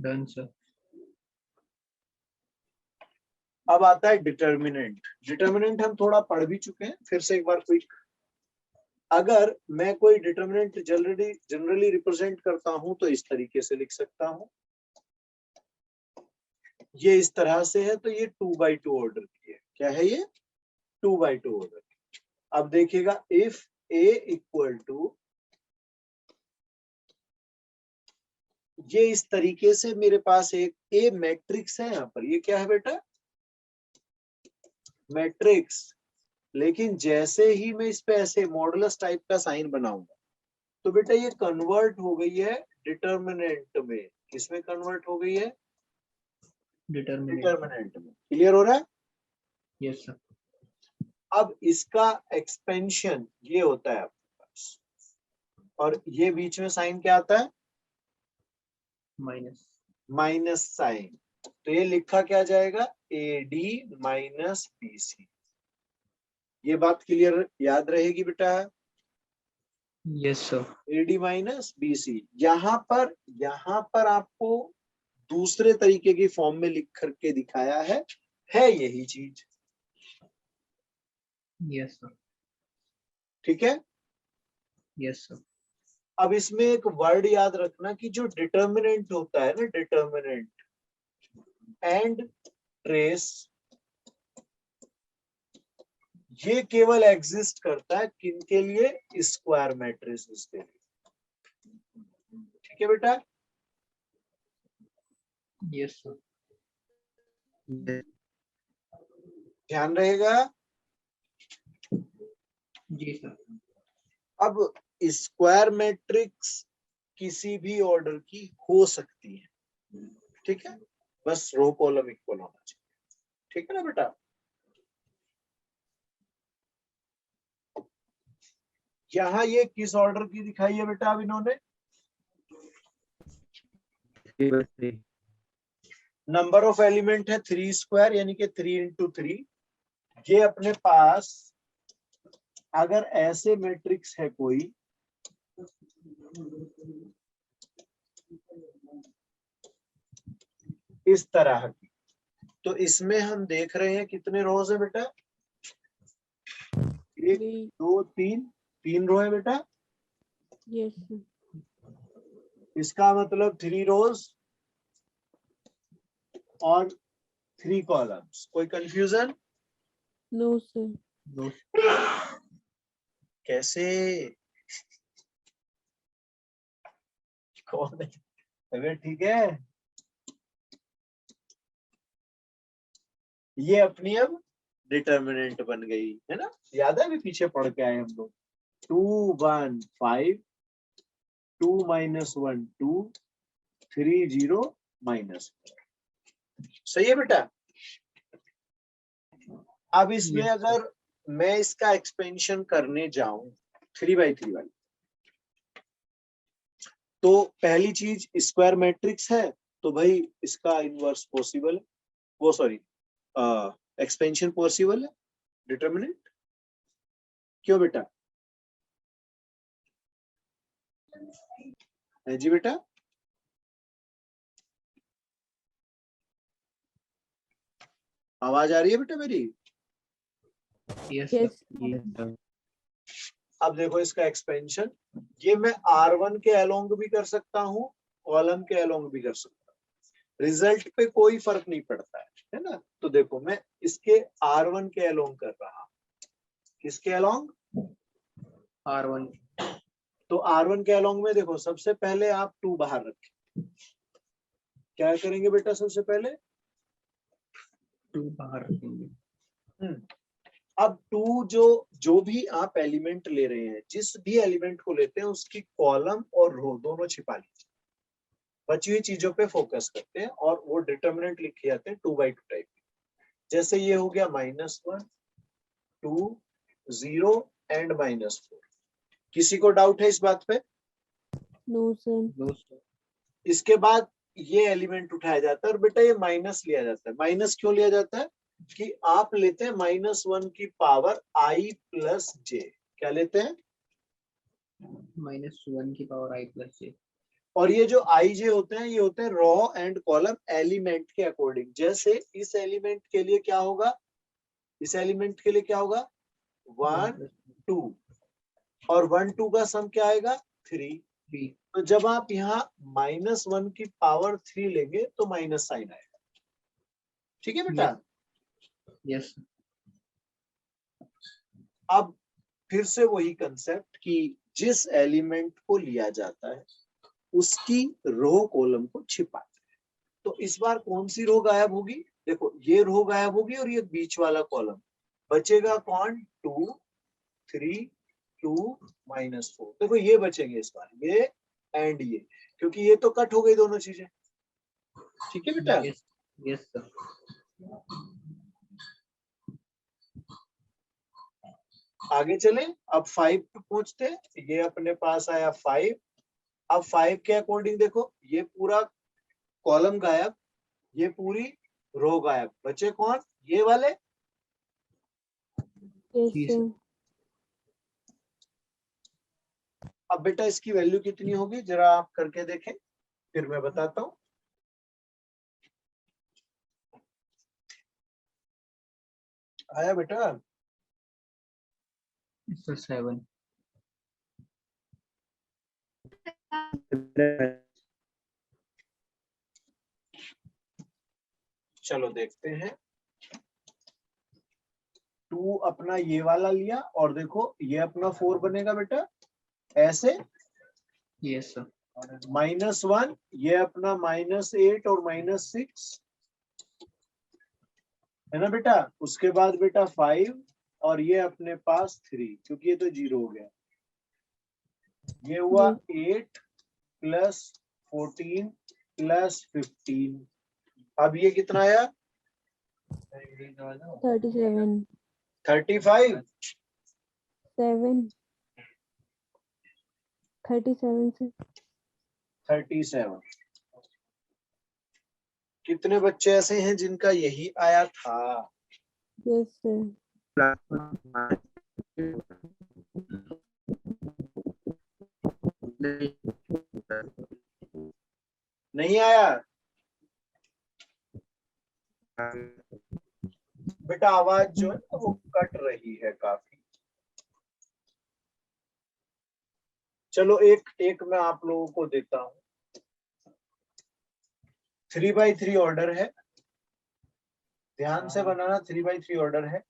Done sir. अब आता है डिटर्मिनेंट। डिटर्मिनेंट हम थोड़ा पढ़ भी चुके हैं, फिर से एक बार क्विक। अगर मैं कोई डिटर्मिनेंट जनरली रिप्रेजेंट करता हूं तो इस तरीके से लिख सकता हूं, ये इस तरह से है, तो ये 2/2 ऑर्डर की है। क्या है ये? 2/2 ऑर्डर। अब देखिएगा, इफ a इक्वल टू, ये इस तरीके से मेरे पास एक ए मैट्रिक्स है। यहाँ पर ये क्या है बेटा? मैट्रिक्स। लेकिन जैसे ही मैं इस पे ऐसे मॉडुलस टाइप का साइन बनाऊंगा तो बेटा ये कन्वर्ट हो गई है डिटर्मिनेंट में। किसमें कन्वर्ट हो गई है? डिटर्मिनेंट में। क्लियर हो रहा है? Yes sir. अब इसका एक्सपेंशन ये होता है आपके पास, और ये बीच में साइन क्या आता है? माइनस। Minus sign. तो ये लिखा क्या जाएगा? AD minus BC। ये बात क्लियर याद रहेगी बेटा? Yes sir. AD minus BC। यहाँ पर आपको दूसरे तरीके की फॉर्म में लिख करके दिखाया है यही चीज। Yes sir. ठीक है? Yes sir. अब इसमें एक वर्ड याद रखना कि जो डिटर्मिनेंट होता है ना, डिटर्मिनेंट एंड ट्रेस, ये केवल एग्जिस्ट करता है किनके लिए? स्क्वायर मैट्रिसेस के लिए। ठीक है बेटा? Yes sir. ध्यान रहेगा। जी सर। अब स्क्वायर मैट्रिक्स किसी भी ऑर्डर की हो सकती है। ठीक है? बस रो कॉलम इक्वल होना चाहिए। ठीक है ना बेटा? यहाँ ये किस ऑर्डर की दिखाई है बेटा अब इन्होंने? नंबर ऑफ एलिमेंट है 3 स्क्वायर, यानी कि 3 into 3। ये अपने पास अगर ऐसे मैट्रिक्स है कोई, इस तरह की, तो इसमें हम देख रहे हैं कितने रोज है बेटा? 1 2 3, 3 रो है बेटा। यस इसका मतलब 3 रोज और 3 कॉलम्स। कोई कंफ्यूजन? No sir. नो। कैसे? कौन है? अबे ठीक है, ये अपनी अब डिटर्मिनेंट बन गई है ना? याद है अभी पीछे पढ़ के आए हम लोग? 2 1 5, 2 - 1 2, 3 0 -4। सही है बेटा? अब इसमें Yes, sir. अगर मैं इसका एक्सपेंशन करने जाऊं 3/3 वाली, तो पहली चीज स्क्वायर मैट्रिक्स है, तो भाई इसका इनवर्स पॉसिबल है, वो सॉरी एक्सपेंशन पॉसिबल है। डिटर्मिनेंट क्यों बेटा? है जी बेटा? आवाज आ रही है बेटा मेरी? Yes, sir. यस अब देखो इसका एक्सपेंशन, ये मैं R1 के अलोंग भी कर सकता हूँ, कॉलम के अलोंग भी कर सकता हूँ। रिजल्ट पे कोई फर्क नहीं पड़ता है ना? तो देखो मैं इसके R1 के अलोंग कर रहा हूँ। किसके अलोंग? R1. तो R1 के अलोंग में देखो, सबसे पहले आप 2 बाहर रखें। क्या करेंगे बेटा सबसे पहले? 2 बाहर रखेंगे। अब 2 जो भी आप एलिमेंट ले रहे हैं, जिस भी एलिमेंट को लेते हैं उसकी कॉलम और रो दोनों छिपा लीजिए। बची हुई चीजों पे फोकस करते हैं और वो डिटर्मिनेंट लिखे जाते हैं 2/2 टाइप। जैसे ये हो गया -1 2 0 एंड -4। किसी को डाउट है इस बात पे? No sir. No, sir. इसके बाद ये एलिमेंट उठाया जाता है और बेटा ये माइनस लिया जाता है। माइनस क्यों लिया जाता है? कि आप लेते हैं -1 की पावर I + j। क्या लेते हैं? -1 की पावर i प्लस j। और ये जो आई जे होते हैं ये होते हैं रॉ एंड कॉलम एलिमेंट के अकॉर्डिंग। जैसे इस एलिमेंट के लिए क्या होगा, इस एलिमेंट के लिए क्या होगा 1 2 और 1 2 का सम क्या आएगा 3। 3। तो जब आप यहाँ -1 की पावर 3 लेंगे तो माइनस साइन आएगा। ठीक है बेटा? यस। अब फिर से वही कंसेप्ट कि जिस एलिमेंट को लिया जाता है उसकी रो कॉलम को छिपाते हैं। तो इस बार कौन सी रो गायब होगी? देखो ये रो गायब होगी और ये बीच वाला कॉलम बचेगा कौन 2 3 2 -4। देखो ये बचेंगे इस बार, ये एंड ये, क्योंकि ये तो कट हो गई दोनों चीजें। ठीक है बेटा? Yes sir. आगे चले, अब 5 पे पहुंचते हैं। ये अपने पास आया 5। अब 5 के अकॉर्डिंग देखो ये पूरा कॉलम गायब, ये पूरी रो गायब, बचे कौन ये वाले। Yes, जी sir. सर। अब बेटा इसकी वैल्यू कितनी होगी जरा आप करके देखें, फिर मैं बताता हूं। आया बेटा? सर 7। चलो देखते हैं। 2 अपना ये वाला लिया और देखो ये अपना 4 बनेगा बेटा ऐसे। Yes sir. -1 ये अपना -8 और -6 है ना बेटा। उसके बाद बेटा 5 और ये अपने पास 3, क्योंकि ये तो 0 हो गया। ये हुआ 8 + 14 + 15। अब ये कितना आया 37. 35। 7. 37, sir. 37। कितने बच्चे ऐसे हैं जिनका यही आया था? Yes, sir. नहीं आया बेटा? आवाज जो है ना वो कट रही है काफी। चलो एक मैं आप लोगों को देता हूं। 3/3 ऑर्डर है, ध्यान से बनाना। 3/3 ऑर्डर है।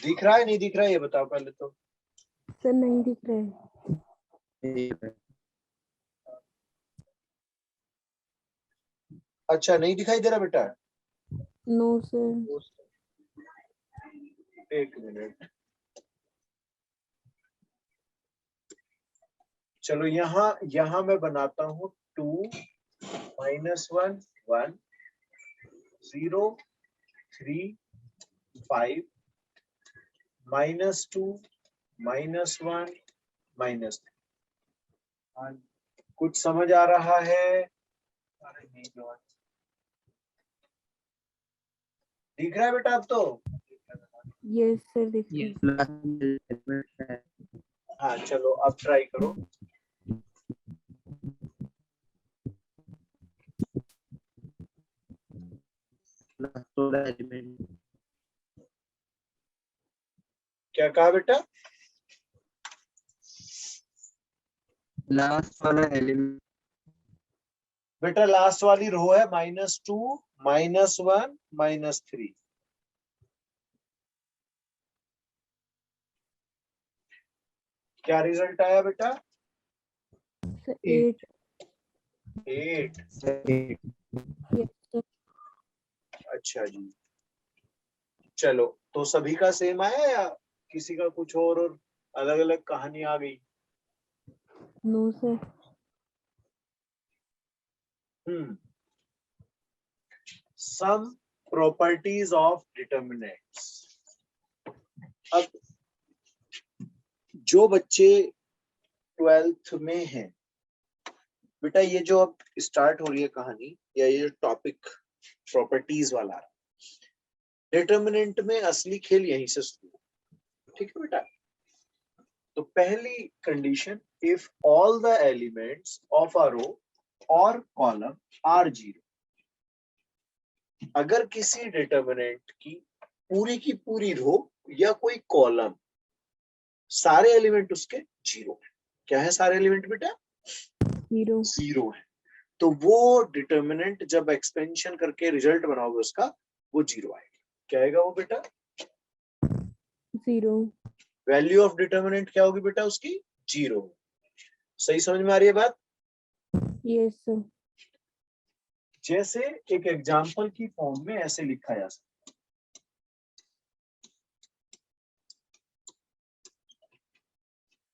दिख रहा है नहीं दिख रहा है ये बताओ पहले तो। Sir, नहीं दिख रहा है. अच्छा नहीं दिखाई दे रहा बेटा? No, sir. एक मिनट। चलो यहाँ मैं बनाता हूँ 2 -1 1 0 3 5 -2 -1 -3। कुछ समझ आ रहा है? दिख रहा है बेटा अब तो? Yes, sir. दिख रहा है. हाँ चलो अब ट्राई करो। क्या कहा बेटा? लास्ट वाला एलिमेंट बेटा लास्ट वाली रो है -2 -1 -3। क्या रिजल्ट आया बेटा? Sir, 8. 8। Yes, sir. अच्छा जी। चलो तो सभी का सेम आया या किसी का कुछ और अलग अलग कहानी आ गई? No, sir. Some properties of determinants. अब जो बच्चे 12th में है बेटा। ये जो अब स्टार्ट हो रही है कहानी या ये टॉपिक प्रॉपर्टीज वाला, डिटर्मिनेंट में असली खेल यहीं से शुरू, ठीक है बेटा। तो पहली condition, if all the elements of a row और कॉलम आर जीरो, अगर किसी डिटर्मिनेंट की पूरी रो या कोई कॉलम सारे एलिमेंट उसके जीरो है। क्या है सारे एलिमेंट बेटा? जीरो। जीरो है। तो वो डिटर्मिनेंट जब एक्सपेंशन करके रिजल्ट बनाओगे उसका, वो जीरो आएगा। क्या आएगा वो बेटा? जीरो। वैल्यू ऑफ डिटर्मिनेंट क्या होगी बेटा उसकी? जीरो। सही समझ में आ रही है बात? Yes sir. जैसे एक एग्जाम्पल की फॉर्म में ऐसे लिखा जा सकता,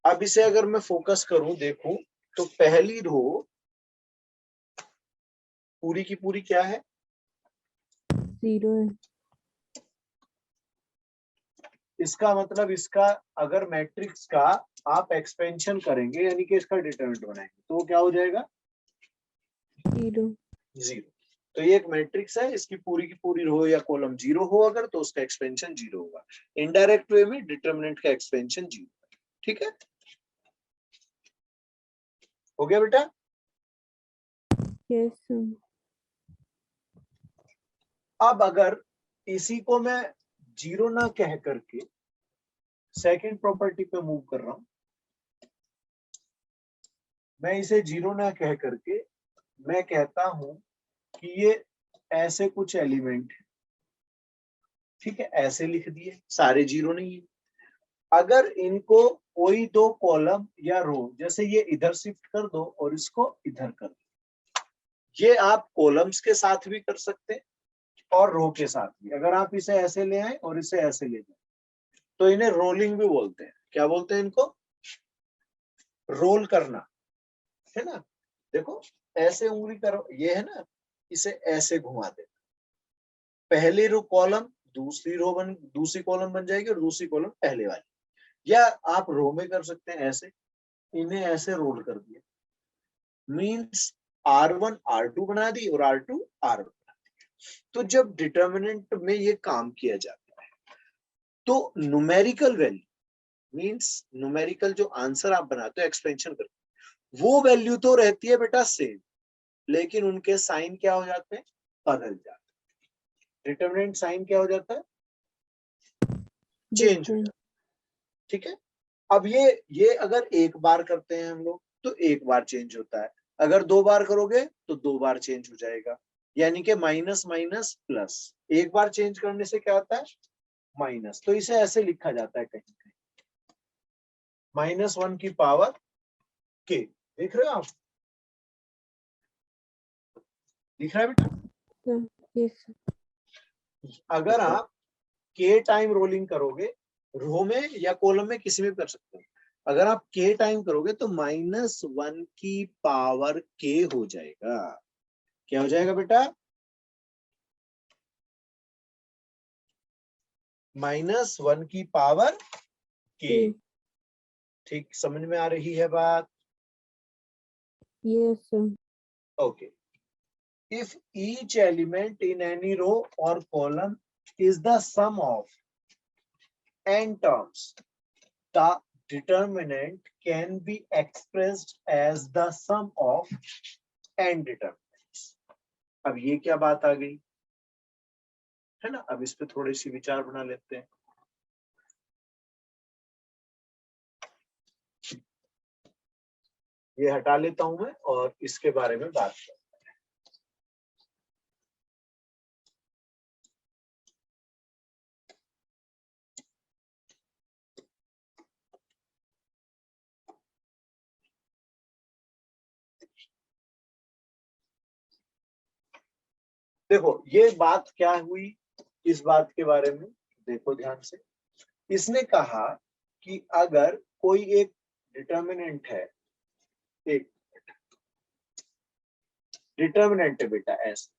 अब इसे अगर मैं फोकस करूं, देखूं, तो पहली रो पूरी की पूरी क्या है? जीरो है। इसका मतलब इसका अगर मैट्रिक्स का आप एक्सपेंशन करेंगे यानी कि इसका डिटर्मिनेंट बनाएंगे तो क्या हो जाएगा? जीरो। जीरो। तो ये एक मैट्रिक्स है, इसकी पूरी की पूरी रो या कॉलम जीरो हो अगर, तो उसका एक्सपेंशन जीरो होगा। इनडायरेक्ट वे में डिटर्मिनेंट का एक्सपेंशन जीरो। ठीक है, हो गया बेटा? Yes sir. अब अगर इसी को मैं जीरो ना कह करके सेकंड प्रॉपर्टी पे मूव कर रहा हूं, मैं इसे जीरो ना कह करके मैं कहता हूं कि ये ऐसे कुछ एलिमेंट है, ठीक है, ऐसे लिख दिए, सारे जीरो नहीं है। अगर इनको कोई दो कॉलम या रो, जैसे ये इधर शिफ्ट कर दो और इसको इधर कर दो, ये आप कॉलम्स के साथ भी कर सकते हैं और रो के साथ भी। अगर आप इसे ऐसे ले आए और इसे ऐसे ले जाए तो इन्हें रोलिंग भी बोलते हैं। क्या बोलते हैं इनको? रोल करना, है ना। देखो ऐसे उंगली करो, ये है ना, इसे ऐसे घुमा दे, पहली रो कॉलम दूसरी कॉलम बन जाएगी और दूसरी कॉलम पहले वाली। या आप रो में कर सकते हैं ऐसे, इन्हें ऐसे रोल कर दिया, मींस R1 R2 बना दी और R2 R1 बना दी। तो जब डिटर्मिनेंट में ये काम किया जाता है तो न्यूमेरिकल वैल्यू, मींस न्यूमेरिकल जो आंसर आप बनाते हो एक्सपेंशन करके, वो वैल्यू तो रहती है बेटा सेम, लेकिन उनके साइन क्या हो जाते हैं? बदल जाते हैं। डिटर्मिनेंट साइन क्या हो जाता है? चेंज हो जाता है। ठीक है, अब ये अगर एक बार करते हैं हम लोग तो एक बार चेंज होता है, अगर दो बार करोगे तो दो बार चेंज हो जाएगा। यानी कि माइनस माइनस प्लस, एक बार चेंज करने से क्या होता है? माइनस। तो इसे ऐसे लिखा जाता है कहीं कहीं, -1 की पावर के। देख रहे हो आप? दिख रहा है बेटा? यस। अगर आप के टाइम रोलिंग करोगे, रो में या कॉलम में किसी में कर सकते हो, अगर आप के टाइम करोगे तो -1 की पावर के हो जाएगा। क्या हो जाएगा बेटा? -1 की पावर के। ठीक, समझ में आ रही है बात? Yes sir. Okay. If each element in any row or column is the sum of n terms, the determinant can be expressed as the sum of n determinants. अब ये क्या बात आ गई है ना, अब इस पे थोड़ी सी विचार बना लेते हैं। ये हटा लेता हूं मैं और इसके बारे में बात करते हैं। देखो ये बात क्या हुई, इस बात के बारे में देखो ध्यान से। इसने कहा कि अगर कोई एक डिटर्मिनेंट है, एक डिटर्मिनेंट है बेटा ऐसे,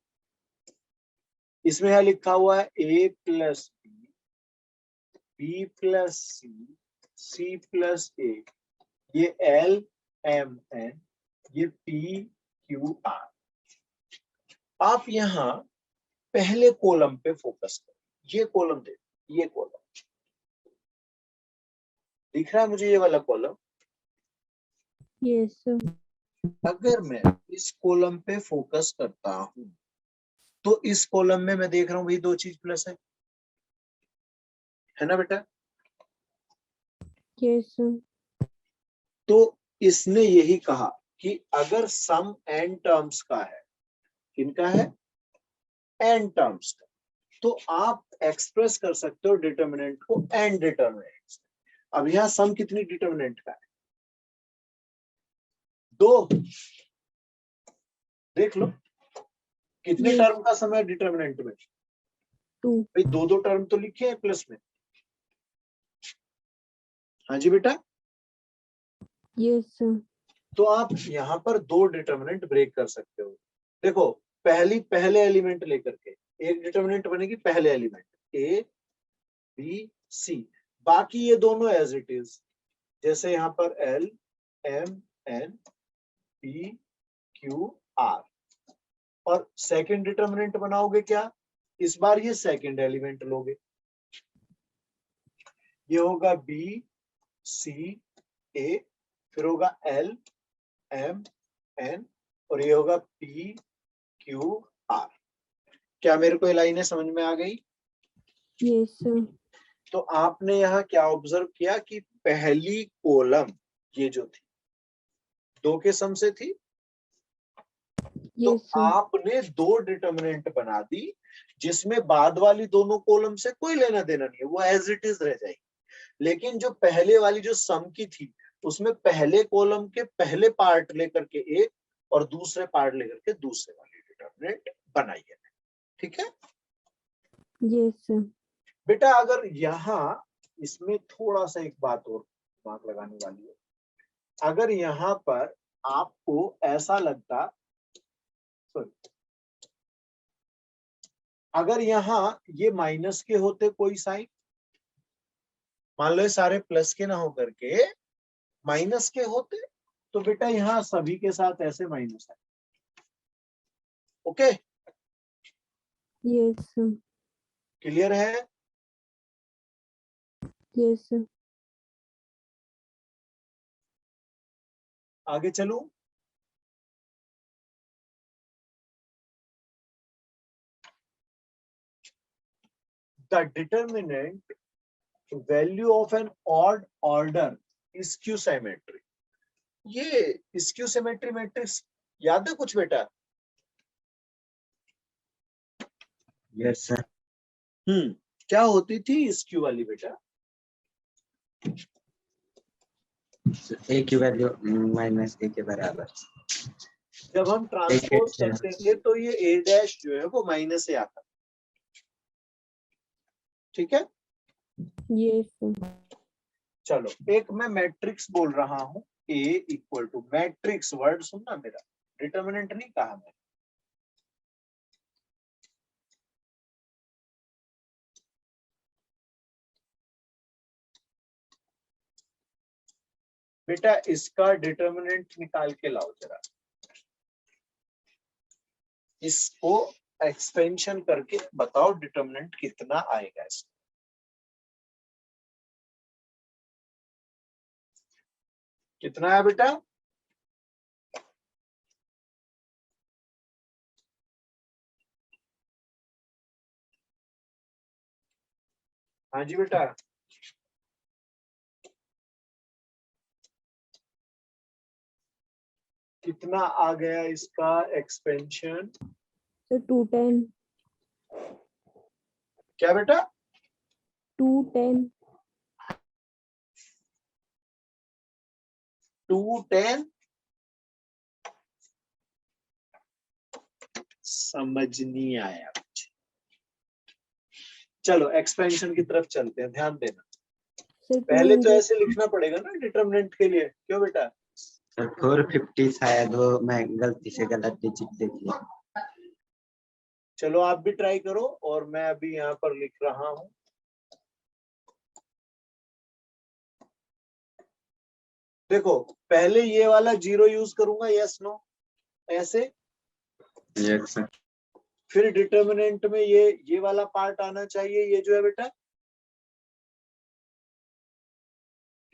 इसमें यह लिखा हुआ है a plus B plus C plus A, ये L एम एन, ये पी क्यू आर। आप यहाँ पहले कॉलम पे फोकस करो, ये कॉलम देखो, ये कॉलम दिख रहा है मुझे, ये वाला कॉलम। Yes, sir. अगर मैं इस कॉलम पे फोकस करता हूं तो इस कॉलम में मैं देख रहा हूं भाई दो चीज प्लस है ना बेटा? Yes, sir. तो इसने यही कहा कि अगर सम एन टर्म्स का है, किनका है? एन टर्म्स का, तो आप एक्सप्रेस कर सकते हो डिटर्मिनेंट को एन डिटर्मिनेंट से। अब यहां सम कितनी डिटर्मिनेंट का है? 2। देख लो कितने Yes. टर्म का सम है डिटर्मिनेंट में? 2. भाई दो दो टर्म तो लिखे हैं प्लस में। हाँ जी बेटा। Yes, sir. तो आप यहाँ पर दो डिटर्मिनेंट ब्रेक कर सकते हो। देखो पहले एलिमेंट लेकर के एक डिटर्मिनेंट बनेगी, पहले एलिमेंट ए बी सी, बाकी ये दोनों एज इट इज, जैसे यहाँ पर L M N P Q R. और सेकंड डिटर्मिनेंट बनाओगे क्या? इस बार ये सेकंड एलिमेंट लोगे, ये होगा बी सी ए, फिर होगा एल एम एन, और ये होगा पी क्यू आर। क्या मेरे को ये लाइनें समझ में आ गई? Yes, sir. तो आपने यहाँ क्या ऑब्जर्व किया कि पहली कॉलम ये जो थी 2 के सम से थी, तो Yes, sir. आपने दो डिटर्मिनेंट बना दी जिसमें बाद वाली दोनों कॉलम से कोई लेना देना नहीं है, वो एज इट इज रह जाएगी। लेकिन जो पहले वाली जो सम की थी उसमें पहले कॉलम के पहले पार्ट लेकर के एक और दूसरे पार्ट लेकर के दूसरे वाली डिटर्मिनेंट बनाई है। ठीक है Yes, sir. बेटा? अगर यहाँ इसमें थोड़ा सा एक बात और दिमाग लगाने वाली है, अगर यहाँ पर आपको ऐसा लगता, अगर यहाँ ये माइनस के होते कोई साइन, मान लो ये सारे प्लस के ना होकर के माइनस के होते, तो बेटा यहाँ सभी के साथ ऐसे माइनस है। Okay, Yes, sir. क्लियर है? Yes, sir. आगे चलूं? The determinant value of an odd order is skew symmetry। ये स्क्यू सिमेट्री मैट्रिक्स याद है कुछ बेटा? Yes sir. क्या होती थी स्क्यू वाली बेटा? ए की वैल्यू माइनस ए के बराबर। जब हम ट्रांसपोज करते थे तो ये ए डैश जो है वो माइनस से आता। ठीक है, Yes, sir. चलो एक मैं मैट्रिक्स बोल रहा हूं, ए इक्वल टू मैट्रिक्स, वर्ड सुनना मेरा, डिटर्मिनेंट नहीं कहा मैं। बेटा इसका डिटर्मिनेंट निकाल के लाओ जरा, इसको एक्सपेंशन करके बताओ डिटर्मिनेंट कितना आएगा इसका। कितना है बेटा? हाँ जी बेटा, कितना आ गया इसका एक्सपेंशन? So 210. क्या बेटा? 210. 210। समझ नहीं आया मुझे। चलो एक्सपेंशन की तरफ चलते हैं, ध्यान देना। Sir पहले तो 200. ऐसे लिखना पड़ेगा ना डिटर्मिनेंट के लिए, क्यों बेटा? सर 450 शायद वो मैं गलती से गलत डिजिट दे दिया। चलो आप भी ट्राई करो और मैं अभी यहाँ पर लिख रहा हूं। देखो पहले ये वाला 0 यूज करूंगा, यस नो, ऐसे। Yes sir. फिर डिटर्मिनेंट में ये वाला पार्ट आना चाहिए, ये जो है बेटा,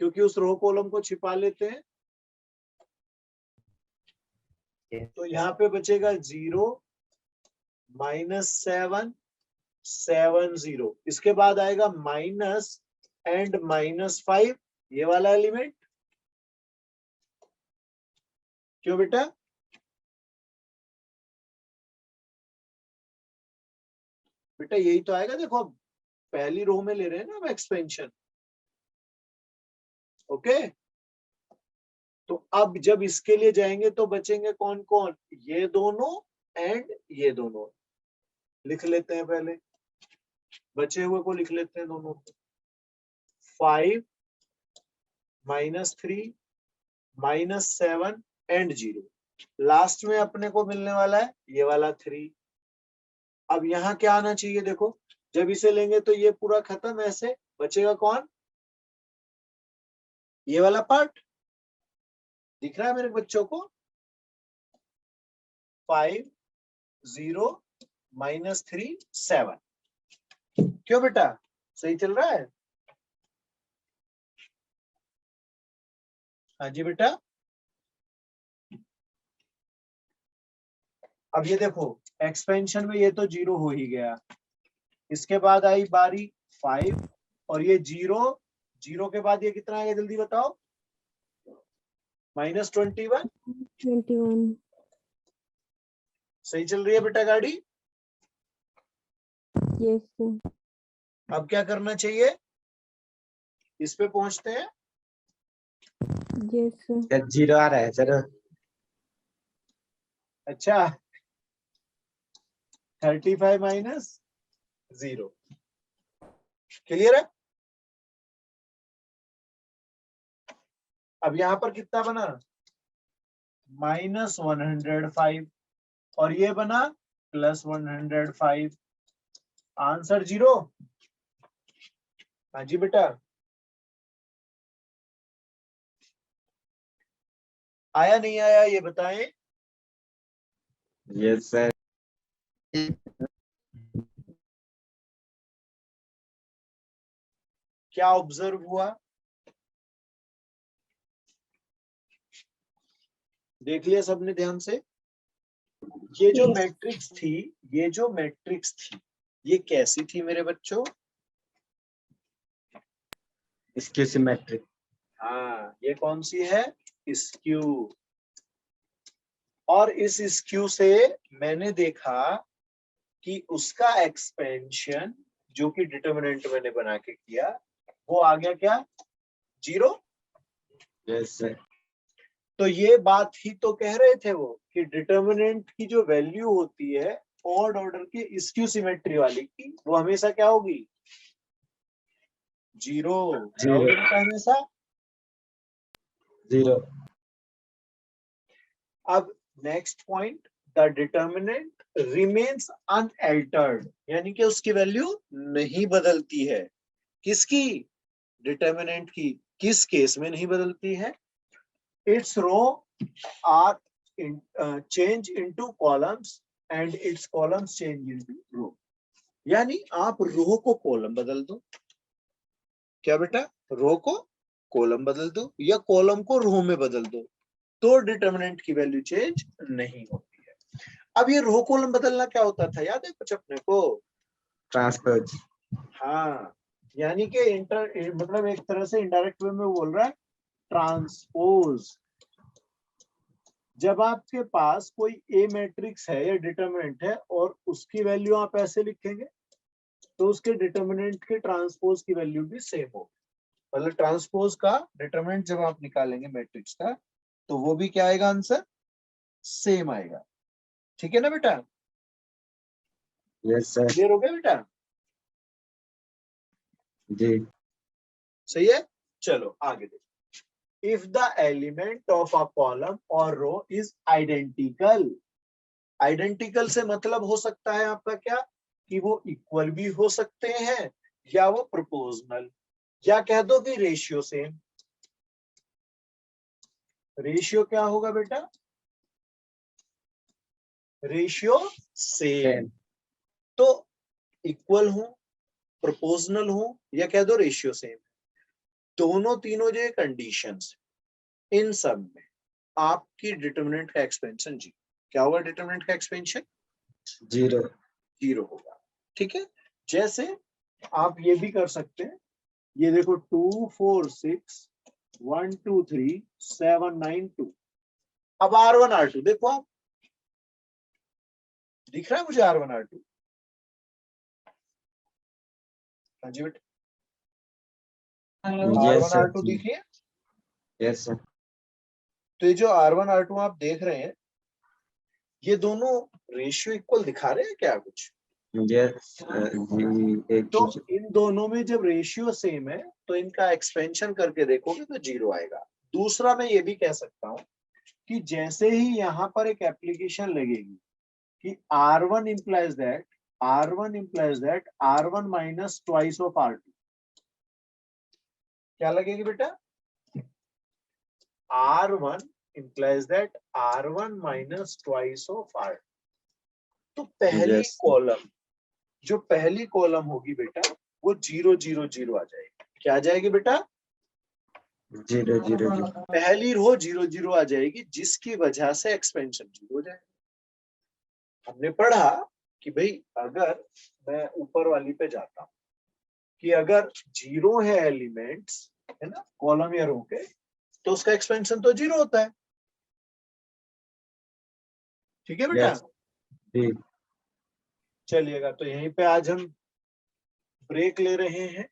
क्योंकि उस रो कॉलम को छिपा लेते हैं। तो यहाँ पे बचेगा 0 -7 7 0। इसके बाद आएगा माइनस एंड -5, ये वाला एलिमेंट। क्यों बेटा? बेटा यही तो आएगा, देखो अब पहली रो में ले रहे हैं ना हम एक्सपेंशन। ओके, तो अब जब इसके लिए जाएंगे तो बचेंगे कौन कौन? ये दोनों एंड ये दोनों। लिख लेते हैं पहले, बचे हुए को लिख लेते हैं दोनों को। 5 -3 -7 एंड 0। लास्ट में अपने को मिलने वाला है ये वाला 3। अब यहाँ क्या आना चाहिए? देखो जब इसे लेंगे तो ये पूरा खत्म, ऐसे बचेगा कौन? ये वाला पार्ट दिख रहा है मेरे बच्चों को? 5 0 -3 7। क्यों बेटा, सही चल रहा है? हाँ जी बेटा। अब ये देखो एक्सपेंशन में ये तो 0 हो ही गया। इसके बाद आई बारी 5 और ये 0 के बाद ये कितना आएगा जल्दी बताओ? -21। 21। सही चल रही है बेटा गाड़ी? Yes sir. अब क्या करना चाहिए? इस पे पहुंचते हैं। Yes sir. सर 0 आ रहा है सर। अच्छा, 35 -0। क्लियर है? अब यहां पर कितना बना? -105 और ये बना +105। आंसर 0। हाँ जी बेटा, आया नहीं आया ये बताएं। Yes sir. क्या ऑब्जर्व हुआ? देख लिया सबने ध्यान से? ये जो मैट्रिक्स थी, ये कैसी थी मेरे बच्चों? Skew symmetric. हाँ, ये कौन सी है? स्क्यू। और इस स्क्यू से मैंने देखा कि उसका एक्सपेंशन जो कि डिटर्मिनेंट मैंने बना के किया, वो आ गया क्या? 0। Yes sir. तो ये बात ही तो कह रहे थे वो कि डिटर्मिनेंट की जो वैल्यू होती है ऑड ऑर्डर की स्क्यू सिमेट्री वाली की, वो हमेशा क्या होगी? 0। क्या होगी बेटा? हमेशा 0। अब next point, the determinant remains unaltered, यानी कि उसकी वैल्यू नहीं बदलती है। किसकी? डिटर्मिनेंट की। किस केस में नहीं बदलती है? Its row are change into columns and its columns change into row. यानी आप रो को कॉलम बदल दो। क्या बेटा? रो को कॉलम बदल दो या कॉलम को रो में बदल दो, तो डिटर्मिनेंट की वैल्यू चेंज नहीं होती है। अब ये रो कॉलम बदलना क्या होता था, याद है कुछ अपने को? ट्रांसपोज। हाँ, यानी कि मतलब एक तरह से इनडायरेक्ट वे में बोल रहा है, ट्रांसपोज। जब आपके पास कोई ए मैट्रिक्स है या डिटर्मिनेंट है और उसकी वैल्यू आप ऐसे लिखेंगे, तो उसके डिटर्मिनेंट के ट्रांसपोज की वैल्यू भी सेम हो। मतलब ट्रांसपोज का डिटर्मिनेंट जब आप निकालेंगे मैट्रिक्स का, तो वो भी क्या आएगा? आंसर सेम आएगा। ठीक है ना बेटा? Yes sir. क्लियर हो गया बेटा? जी। सही है, चलो आगे देखो। If the element of a column और रो इज आइडेंटिकल। आइडेंटिकल से मतलब हो सकता है आपका क्या? कि वो इक्वल भी हो सकते हैं या वो प्रोपोर्शनल, या कह दो कि रेशियो सेम। रेशियो क्या होगा बेटा? Ratio same. Same. तो इक्वल हो, प्रोपोर्शनल हो, या कह दो रेशियो सेम, दोनों तीनों जो कंडीशंस, इन सब में आपकी डिटरमिनेंट का एक्सपेंशन जी क्या होगा? डिटरमिनेंट का एक्सपेंशन 0. 0 होगा। ठीक है, जैसे आप ये भी कर सकते हैं, ये देखो 2 4 6 1 2 3 7 9 2। अब R1 R2 देखो, आप दिख रहा है मुझे R1 R2? हाँ जी बेटा, Yes, R1 sir. R2 दिख रही है? Yes, sir. तो ये जो R1 R2 आप देख रहे हैं, ये दोनों रेशियो इक्वल दिखा रहे हैं क्या कुछ? Yes. एक तो कुछ इन दोनों में जब रेशियो सेम है तो इनका एक्सपेंशन करके देखोगे तो 0 आएगा। दूसरा मैं ये भी कह सकता हूं कि जैसे ही यहां पर एक एप्लीकेशन लगेगी कि R1 implies that R1 minus twice of R2, क्या लगेगी बेटा? R1 implies that R1 minus twice of R2। तो पहली Yes. कॉलम, जो पहली कॉलम होगी बेटा, वो 0 0 0 आ जाएगी। क्या आ जाएगी बेटा? 0 0 0. पहली रो 0 0 आ जाएगी, जिसकी वजह से एक्सपेंशन 0 हो जाएगा। हमने पढ़ा कि भाई अगर मैं ऊपर वाली पे जाता हूं कि अगर 0 है एलिमेंट्स, है ना, कॉलम या रो के, तो उसका एक्सपेंशन तो 0 होता है। ठीक है बेटा? Yes. जी. चलिएगा, तो यहीं पे आज हम ब्रेक ले रहे हैं।